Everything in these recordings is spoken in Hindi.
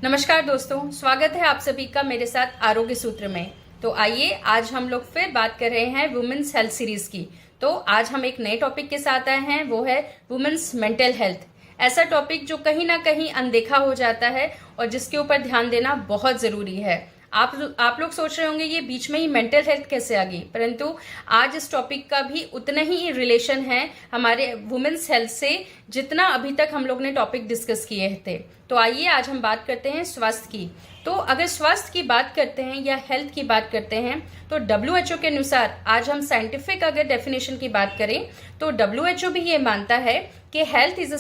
नमस्कार दोस्तों, स्वागत है आप सभी का मेरे साथ आरोग्य सूत्र में। तो आइए आज हम लोग फिर बात कर रहे हैं वुमेन्स हेल्थ सीरीज की। तो आज हम एक नए टॉपिक के साथ आए हैं, वो है वुमेन्स मेंटल हेल्थ। ऐसा टॉपिक जो कहीं ना कहीं अनदेखा हो जाता है और जिसके ऊपर ध्यान देना बहुत ज़रूरी है। आप लोग सोच रहे होंगे ये बीच में ही मेंटल हेल्थ कैसे आ गई, परंतु आज इस टॉपिक का भी उतना ही रिलेशन है हमारे वुमेन्स हेल्थ से जितना अभी तक हम लोग ने टॉपिक डिस्कस किए थे। तो आइए आज हम बात करते हैं स्वास्थ्य की। तो अगर स्वास्थ्य की बात करते हैं या हेल्थ की बात करते हैं तो WHO के अनुसार आज हम साइंटिफिक अगर डेफिनेशन की बात करें तो WHO भी ये मानता है कि health is a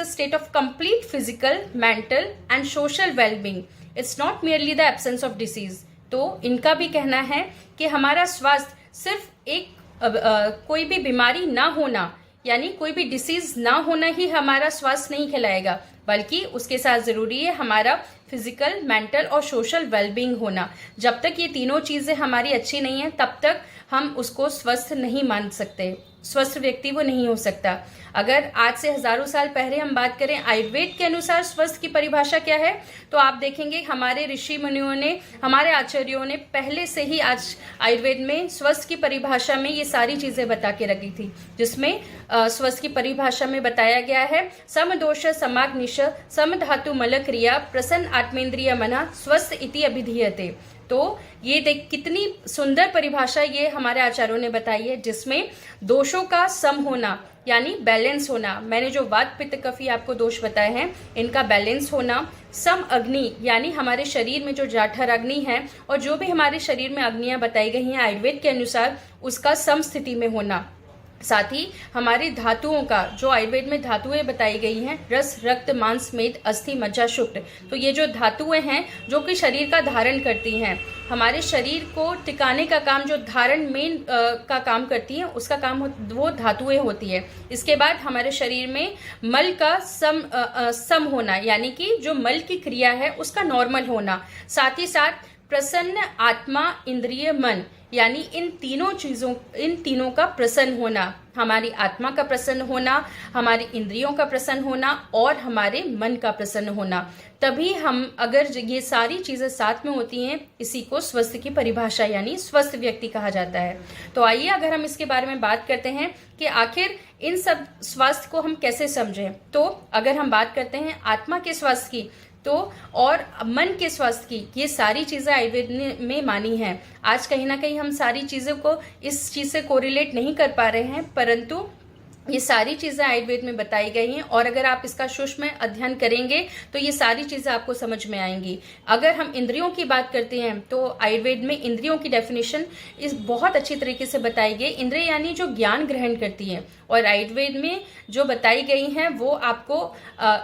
state of complete physical, mental and social wellbeing. It's not merely the absence of disease. तो इनका भी कहना है कि हमारा स्वास्थ्य सिर्फ एक कोई भी बीमारी ना होना यानी कोई भी डिसीज ना होना ही हमारा स्वास्थ्य नहीं कहलाएगा, बल्कि उसके साथ जरूरी है हमारा फिजिकल, मेंटल और सोशल वेलबींग होना। जब तक ये तीनों चीजें हमारी अच्छी नहीं है तब तक हम उसको स्वस्थ नहीं मान सकते, स्वस्थ व्यक्ति वो नहीं हो सकता। अगर आज से हजारों साल पहले हम बात करें आयुर्वेद के अनुसार स्वस्थ की परिभाषा क्या है, तो आप देखेंगे हमारे ऋषि मुनियों ने, हमारे आचार्यों ने पहले से ही आज आयुर्वेद में स्वस्थ की परिभाषा में ये सारी चीजें बता के रखी थी, जिसमें स्वस्थ की परिभाषा में बताया गया है समदोष समाग्निश समधातु मल क्रिया प्रसन्न आत्मेंद्रिय मना स्वस्थ इति अभिधीयते। तो ये देख कितनी सुंदर परिभाषा ये हमारे आचार्यों ने बताई है, जिसमें दोषों का सम होना यानी बैलेंस होना। मैंने जो वात पित्त कफी आपको दोष बताए हैं इनका बैलेंस होना, सम अग्नि यानी हमारे शरीर में जो जाठर अग्नि है और जो भी हमारे शरीर में अग्नियां बताई गई हैं आयुर्वेद के अनुसार उसका सम स्थिति में होना। साथ ही हमारी धातुओं का जो आयुर्वेद में धातुएं बताई गई हैं, रस, रक्त, मांस, मेद, अस्थि, मज्जा, शुक्र। तो ये जो धातुएं हैं जो कि शरीर का धारण करती हैं, हमारे शरीर को टिकाने का काम, जो धारण मेन का काम करती है उसका काम वो धातुएं होती है। इसके बाद हमारे शरीर में मल का सम होना यानी कि जो मल की क्रिया है उसका नॉर्मल होना। साथ ही साथ प्रसन्न आत्मा, इंद्रिय, मन यानी इन तीनों का प्रसन्न होना, हमारी आत्मा का प्रसन्न होना, हमारी इंद्रियों का प्रसन्न होना और हमारे मन का प्रसन्न होना। तभी हम अगर ये सारी चीजें साथ में होती हैं, इसी को स्वस्थ की परिभाषा यानी स्वस्थ व्यक्ति कहा जाता है। तो आइए अगर हम इसके बारे में बात करते हैं कि आखिर इन सब स्वास्थ्य को हम कैसे समझें। तो अगर हम बात करते हैं आत्मा के स्वास्थ्य की तो और मन के स्वास्थ्य की, ये सारी चीजें आयुर्वेद में मानी हैं। आज कहीं ना कहीं हम सारी चीजों को इस चीज से कोरिलेट नहीं कर पा रहे हैं, परंतु ये सारी चीजें आयुर्वेद में बताई गई हैं और अगर आप इसका सूक्ष्म अध्ययन करेंगे तो ये सारी चीजें आपको समझ में आएंगी। अगर हम इंद्रियों की बात करते हैं तो आयुर्वेद में इंद्रियों की डेफिनेशन इस बहुत अच्छी तरीके से बताई गई। इंद्रिय यानी जो ज्ञान ग्रहण करती हैं, और आयुर्वेद में जो बताई गई हैं वो आपको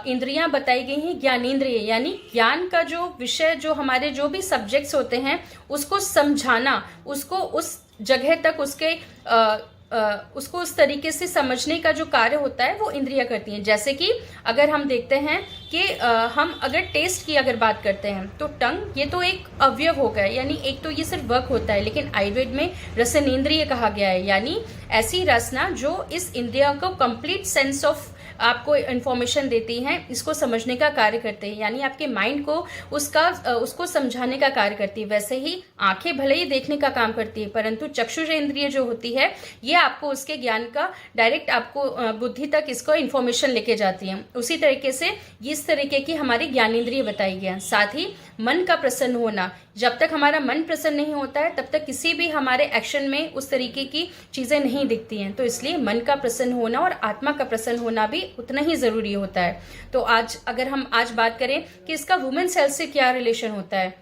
इंद्रियां बताई गई हैं ज्ञानेंद्रिय यानी ज्ञान का जो विषय, जो हमारे जो भी सब्जेक्ट्स होते हैं उसको समझाना, उसको उस जगह तक उसको उस तरीके से समझने का जो कार्य होता है वो इंद्रियां करती हैं। जैसे कि अगर हम देखते हैं कि हम अगर टेस्ट की अगर बात करते हैं तो टंग ये तो एक अवयव हो गया, यानी एक तो ये सिर्फ वर्क होता है, लेकिन आयुर्वेद में रसनेंद्रिय कहा गया है, यानी ऐसी रसना जो इस इंद्रिया को कंप्लीट सेंस ऑफ आपको इंफॉर्मेशन देती हैं, इसको समझने का कार्य करते हैं, यानी आपके माइंड को उसको समझाने का कार्य करती है। वैसे ही आंखें भले ही देखने का काम करती है, परंतु चक्षुष इंद्रिय जो होती है ये आपको उसके ज्ञान का डायरेक्ट आपको बुद्धि तक इसको इंफॉर्मेशन लेके जाती है। उसी तरीके से इस तरीके की हमारी ज्ञानेंद्रिय बताई गई है। साथ ही मन का प्रसन्न होना, जब तक हमारा मन प्रसन्न नहीं होता है तब तक किसी भी हमारे एक्शन में उस तरीके की चीजें नहीं दिखती हैं। तो इसलिए मन का प्रसन्न होना और आत्मा का प्रसन्न होना भी उतना ही जरूरी होता है। तो अगर हम आज बात करें कि इसका वुमेन्स हेल्थ से क्या रिलेशन होता है,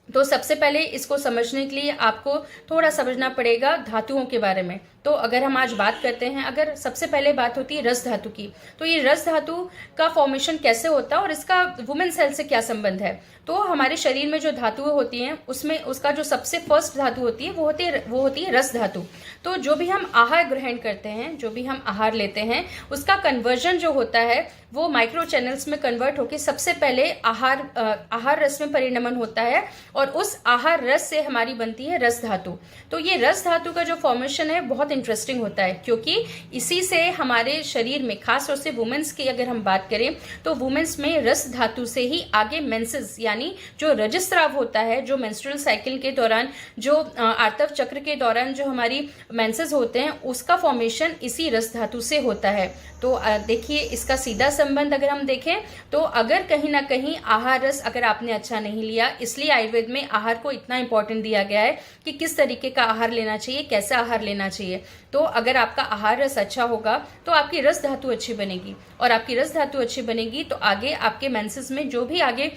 तो सबसे पहले इसको समझने के लिए आपको थोड़ा समझना पड़ेगा धातुओं के बारे में। तो अगर हम आज बात करते हैं, अगर सबसे पहले बात होती है रस धातु की, तो ये रस धातु का फॉर्मेशन कैसे होता है और इसका वुमेन सेल से क्या संबंध है। तो हमारे शरीर में जो धातुएं होती हैं उसमें उसका जो सबसे फर्स्ट धातु होती है वो होती है रस धातु। तो जो भी हम आहार ग्रहण करते हैं, जो भी हम आहार लेते हैं, उसका कन्वर्जन जो होता है वो माइक्रो चैनल्स में कन्वर्ट होकर सबसे पहले आहार रस में परिणमन होता है और उस आहार रस से हमारी बनती है रस धातु। तो ये रस धातु का जो फॉर्मेशन है बहुत बहुत इंटरेस्टिंग होता है, क्योंकि इसी से हमारे शरीर में, खास तौर से वुमेन्स की अगर हम बात करें तो वुमेन्स में रस धातु से ही आगे मेंसेस यानी जो रजस्राव होता है, जो मेंस्ट्रुअल साइकिल के दौरान, जो आर्तव चक्र के दौरान जो हमारी मेंसेस होते हैं, उसका फॉर्मेशन इसी रस धातु से होता है। तो देखिए इसका सीधा संबंध अगर हम देखें तो अगर कहीं ना कहीं आहार रस अगर आपने अच्छा नहीं लिया, इसलिए आयुर्वेद में आहार को इतना इंपॉर्टेंट दिया गया है कि किस तरीके का आहार लेना चाहिए, कैसा आहार लेना चाहिए। तो अगर आपका आहार रस अच्छा होगा तो आपकी रस धातु अच्छी बनेगी, और आपकी रस धातु अच्छी बनेगी तो आगे आपके मेंसेस में जो भी आगे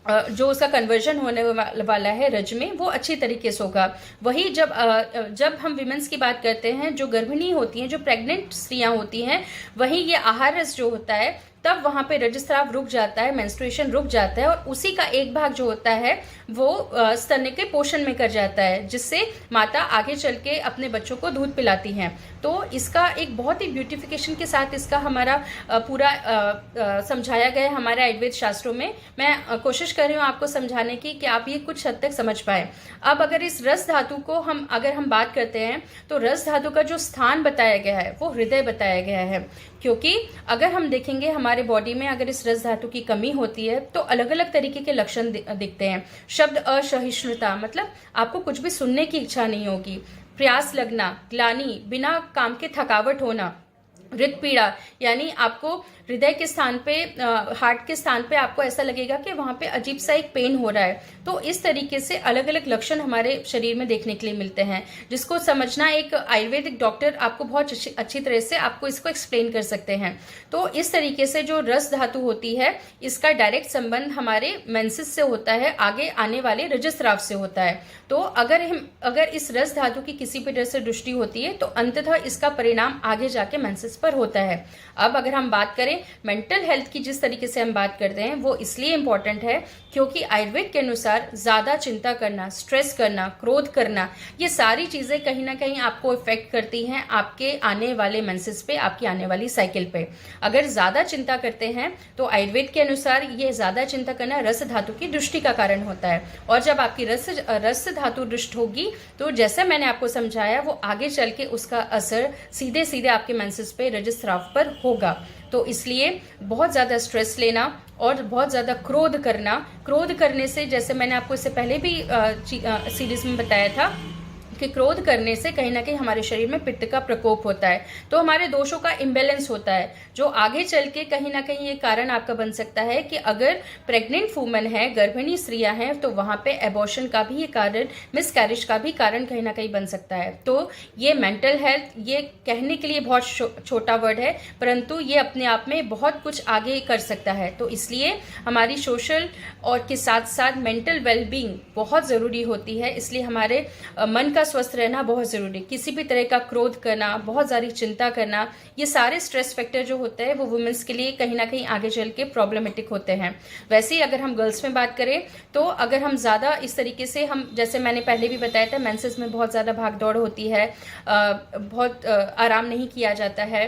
जो उसका कन्वर्जन होने वाला है रज में, वो अच्छी तरीके से होगा। वही जब हम विमेंस की बात करते हैं, जो गर्भिणी होती हैं, जो प्रेग्नेंट स्त्रियां होती हैं, वहीं ये आहार रस जो होता है तब वहां पे रजस्राव रुक जाता है, मेंस्ट्रुएशन रुक जाता है, और उसी का एक भाग जो होता है वो स्तन के पोषण में कर जाता है, जिससे माता आगे चल के अपने बच्चों को दूध पिलाती हैं। तो इसका एक बहुत ही ब्यूटिफिकेशन के साथ इसका हमारा पूरा समझाया गया है हमारे आयुर्वेद शास्त्रों में। मैं कोशिश कर रही हूँ आपको समझाने की कि आप ये कुछ हद तक समझ पाए। अब अगर इस रस धातु को अगर हम बात करते हैं तो रस धातु का जो स्थान बताया गया है वो हृदय बताया गया है, क्योंकि अगर हम देखेंगे हमारे बॉडी में अगर इस रस धातु की कमी होती है तो अलग अलग तरीके के लक्षण दिखते हैं। शब्द असहिष्णुता, मतलब आपको कुछ भी सुनने की इच्छा नहीं होगी, प्यास लगना, ग्लानि, बिना काम के थकावट होना, हृदय पीड़ा यानी आपको हृदय के स्थान पे, हार्ट के स्थान पे आपको ऐसा लगेगा कि वहां पे अजीब सा एक पेन हो रहा है। तो इस तरीके से अलग अलग लक्षण हमारे शरीर में देखने के लिए मिलते हैं, जिसको समझना एक आयुर्वेदिक डॉक्टर आपको बहुत अच्छी तरह से आपको इसको एक्सप्लेन कर सकते हैं। तो इस तरीके से जो रस धातु होती है इसका डायरेक्ट संबंध हमारे मेंसेस से होता है, आगे आने वाले रजस्राव से होता है। तो अगर इस रस धातु की किसी भी तरह से दृष्टि होती है तो अंततः इसका परिणाम आगे जाके मेंसेस पर होता है। अब अगर हम बात करें मेंटल हेल्थ की, जिस तरीके से हम बात करते हैं वो इसलिए इंपॉर्टेंट है क्योंकि आयुर्वेद के अनुसार ज्यादा चिंता करना, स्ट्रेस करना, क्रोध करना, ये सारी चीजें कहीं ना कहीं आपको इफेक्ट करती हैं आपके आने वाले मेंसेस पे, आपकी आने वाली साइकिल पे। अगर ज्यादा चिंता करते हैं तो आयुर्वेद के अनुसार ये ज्यादा चिंता करना रस धातु की दृष्टि का कारण होता है, और जब आपकी रस धातु दृष्ट होगी तो जैसे मैंने आपको समझाया वो आगे चल के उसका असर सीधे सीधे आपके मेंसेस पे, रजस्राव पर होगा। तो इसलिए बहुत ज्यादा स्ट्रेस लेना और बहुत ज्यादा क्रोध करने से, जैसे मैंने आपको इससे पहले भी सीरीज में बताया था कि क्रोध करने से कहीं ना कहीं हमारे शरीर में पित्त का प्रकोप होता है, तो हमारे दोषों का इम्बेलेंस होता है, जो आगे चल के कहीं ना कहीं ये कारण आपका बन सकता है कि अगर प्रेग्नेंट वुमन है, गर्भिणी स्त्रियां हैं, तो वहां पे एबॉर्शन का भी ये कारण, मिसकैरेज का भी कारण कहीं ना कहीं बन सकता है। तो ये मेंटल हेल्थ, ये कहने के लिए बहुत छोटा वर्ड है, परंतु ये अपने आप में बहुत कुछ आगे कर सकता है। तो इसलिए हमारी सोशल और के साथ साथ मेंटल वेलबींग बहुत जरूरी होती है, इसलिए हमारे मन का स्वस्थ रहना बहुत जरूरी। किसी भी तरह का क्रोध करना, बहुत सारी चिंता करना, ये सारे स्ट्रेस फैक्टर जो होते हैं वो वुमेन्स के लिए कहीं ना कहीं आगे चल के प्रॉब्लमेटिक होते हैं। वैसे ही अगर हम गर्ल्स में बात करें तो अगर हम ज्यादा इस तरीके से, हम जैसे मैंने पहले भी बताया था, मेंसेस में बहुत ज्यादा भागदौड़ होती है, बहुत आराम नहीं किया जाता है,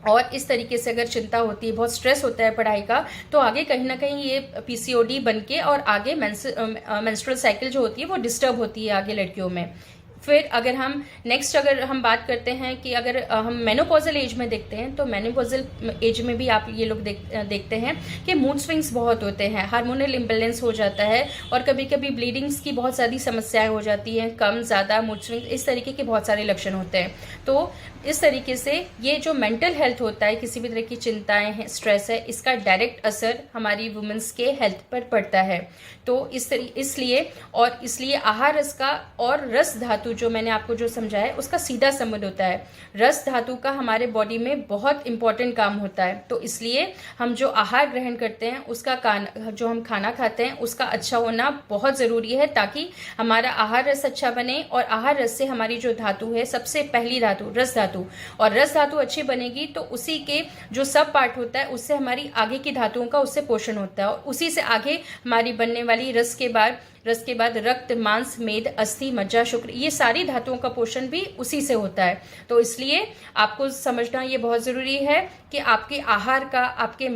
और इस तरीके से अगर चिंता होती है, बहुत स्ट्रेस होता है पढ़ाई का, तो आगे कहीं ना कहीं ये पीसीओडी बनके और आगे मेंस्ट्रुअल साइकिल जो होती है वो डिस्टर्ब होती है आगे लड़कियों में। फिर अगर हम बात करते हैं कि अगर हम मेनोपॉजल एज में देखते हैं, तो मेनोपॉजल एज में भी आप ये लोग देखते हैं कि मूड स्विंग्स बहुत होते हैं, हार्मोनल इम्बैलेंस हो जाता है, और कभी कभी ब्लीडिंग्स की बहुत सारी समस्याएं हो जाती हैं, कम ज़्यादा मूड स्विंग, इस तरीके के बहुत सारे लक्षण होते हैं। तो इस तरीके से ये जो मेंटल हेल्थ होता है, किसी भी तरह की चिंताएं हैं, स्ट्रेस है, इसका डायरेक्ट असर हमारी वुमेन्स के हेल्थ पर पड़ता है। तो इसलिए आहार रस का और रस धातु जो मैंने आपको जो समझाया उसका सीधा संबंध होता है। रस धातु का हमारे बॉडी में बहुत इंपॉर्टेंट काम होता है, तो इसलिए हम जो आहार ग्रहण करते हैं उसका जो हम खाना खाते हैं उसका अच्छा होना बहुत जरूरी है, ताकि हमारा आहार रस अच्छा बने, और आहार रस से हमारी जो धातु है, सबसे पहली धातु रस धातु, और रस धातु अच्छी बनेगी तो उसी के जो सब पार्ट होता है उससे हमारी आगे की धातुओं का उससे पोषण होता है, और उसी से आगे हमारी बनने वाली रस के बाद रस के बाद रक्त, मांस, मेद, अस्थि, मज्जा, शुक्र, ये सारी धातुओं का पोषण भी उसी से होता है। तो इसलिए आपको समझना ये बहुत ज़रूरी है कि आपके आहार का, आपके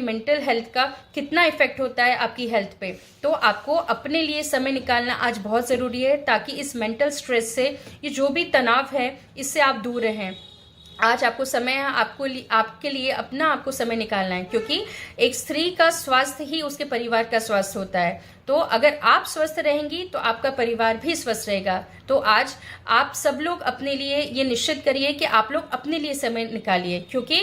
मेंटल हेल्थ का कितना इफेक्ट होता है आपकी हेल्थ पे। तो आपको अपने लिए समय निकालना आज बहुत ज़रूरी है, ताकि इस मेंटल स्ट्रेस से, ये जो भी तनाव है, इससे आप दूर रहें। आज आपको समय है, आपके लिए अपना आपको समय निकालना है, क्योंकि एक स्त्री का स्वास्थ्य ही उसके परिवार का स्वास्थ्य होता है। तो अगर आप स्वस्थ रहेंगी तो आपका परिवार भी स्वस्थ रहेगा। तो आज आप सब लोग अपने लिए ये निश्चित करिए कि आप लोग अपने लिए समय निकालिए, क्योंकि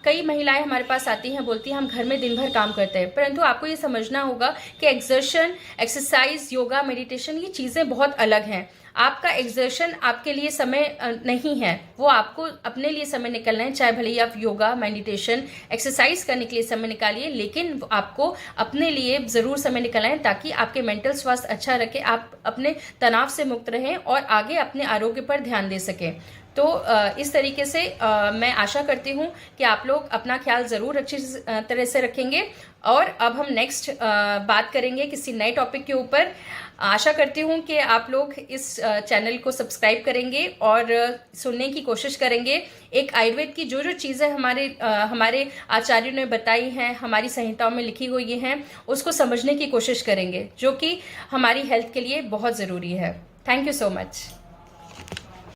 कई महिलाएं हमारे पास आती हैं, बोलती हैं हम घर में दिन भर काम करते हैं, परंतु आपको ये समझना होगा कि एक्सरसाइज, योगा, मेडिटेशन, ये चीज़ें बहुत अलग हैं। आपका एक्सर्शन आपके लिए समय नहीं है, वो आपको अपने लिए समय निकालना है। चाहे भले ही आप योगा, मेडिटेशन, एक्सरसाइज करने के लिए समय निकालिए, लेकिन आपको अपने लिए ज़रूर समय निकालना है, ताकि आपके मेंटल स्वास्थ्य अच्छा रखे, आप अपने तनाव से मुक्त रहें और आगे अपने आरोग्य पर ध्यान दे सकें। तो इस तरीके से मैं आशा करती हूँ कि आप लोग अपना ख्याल ज़रूर अच्छी तरह से रखेंगे। और अब हम नेक्स्ट बात करेंगे किसी नए टॉपिक के ऊपर। आशा करती हूँ कि आप लोग इस चैनल को सब्सक्राइब करेंगे और सुनने की कोशिश करेंगे। एक आयुर्वेद की जो जो चीज़ें हमारे आचार्यों ने बताई हैं, हमारी संहिताओं में लिखी हुई हैं, उसको समझने की कोशिश करेंगे, जो कि हमारी हेल्थ के लिए बहुत ज़रूरी है। Thank you so much.